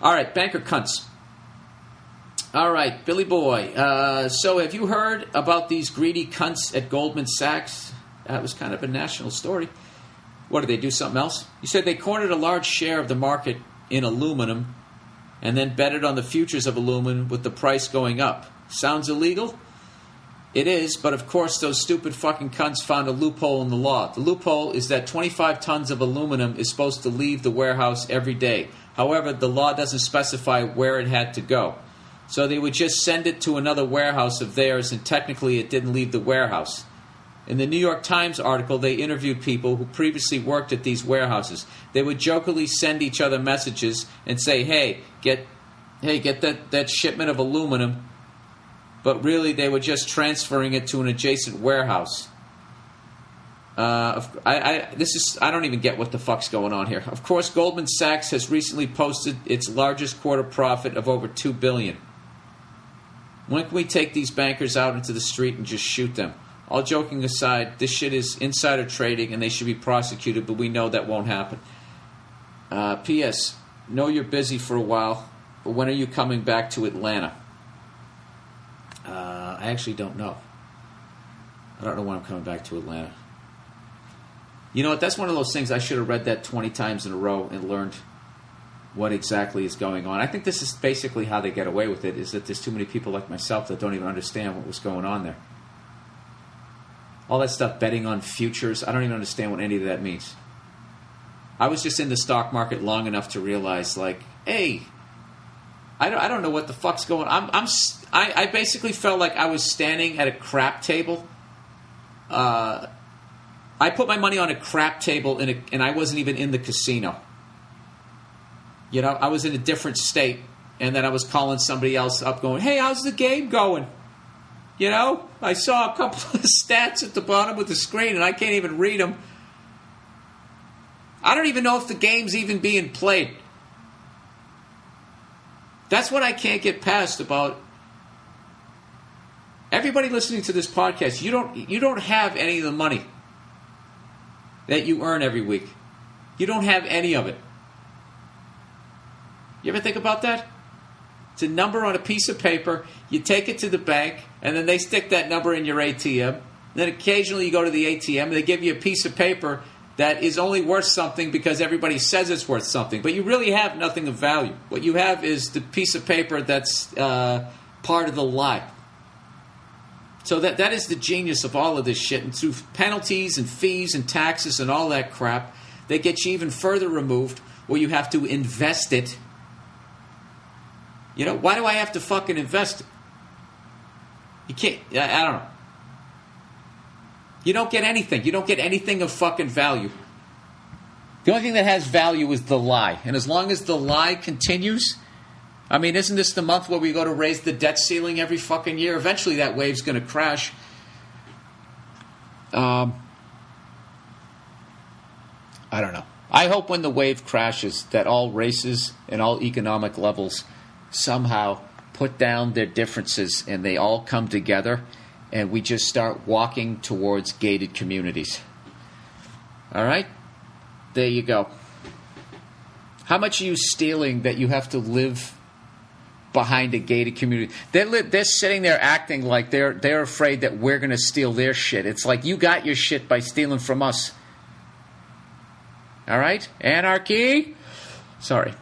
All right, banker cunts. All right, Billy Boy. So have you heard about these greedy cunts at Goldman Sachs? That was kind of a national story. What, did they do something else? You said they cornered a large share of the market in aluminum and then betted on the futures of aluminum with the price going up. Sounds illegal? It is, but of course those stupid fucking cunts found a loophole in the law. The loophole is that 25 tons of aluminum is supposed to leave the warehouse every day. However, the law doesn't specify where it had to go. So they would just send it to another warehouse of theirs, and technically it didn't leave the warehouse. In the New York Times article, they interviewed people who previously worked at these warehouses. They would jokingly send each other messages and say, hey, get that shipment of aluminum. But really, they were just transferring it to an adjacent warehouse. I don't even get what the fuck's going on here. Of course, Goldman Sachs has recently posted its largest quarter profit of over $2 billion. When can we take these bankers out into the street and just shoot them? All joking aside, this shit is insider trading and they should be prosecuted, but we know that won't happen. P.S. Know you're busy for a while, but when are you coming back to Atlanta? I actually don't know. I don't know when I'm coming back to Atlanta. You know what? That's one of those things I should have read that 20 times in a row and learned what exactly is going on. I think this is basically how they get away with it, is that there's too many people like myself that don't even understand what was going on there. All that stuff, betting on futures, I don't even understand what any of that means. I was just in the stock market long enough to realize, like, hey, I don't know what the fuck's going on. I basically felt like I was standing at a crap table. I put my money on a crap table and I wasn't even in the casino. You know, I was in a different state, and then I was calling somebody else up going, hey, how's the game going? You know, I saw a couple of stats at the bottom of the screen, and I can't even read them. I don't even know if the game's even being played. That's what I can't get past about everybody listening to this podcast. You don't have any of the money that you earn every week. You don't have any of it. You ever think about that? It's a number on a piece of paper. You take it to the bank, and then they stick that number in your ATM. And then occasionally you go to the ATM, and they give you a piece of paper that is only worth something because everybody says it's worth something. But you really have nothing of value. What you have is the piece of paper that's part of the lie. So that is the genius of all of this shit. And through penalties and fees and taxes and all that crap, they get you even further removed where you have to invest it. You know, why do I have to fucking invest it? You can't, I don't know. You don't get anything. You don't get anything of fucking value. The only thing that has value is the lie. And as long as the lie continues, I mean, isn't this the month where we go to raise the debt ceiling every fucking year? Eventually that wave's going to crash. I don't know. I hope when the wave crashes that all races and all economic levels somehow put down their differences and they all come together and we just start walking towards gated communities. All right? There you go. How much are you stealing that you have to live behind a gated community? They're sitting there acting like they're afraid that we're going to steal their shit. It's like you got your shit by stealing from us. All right? Anarchy? Sorry.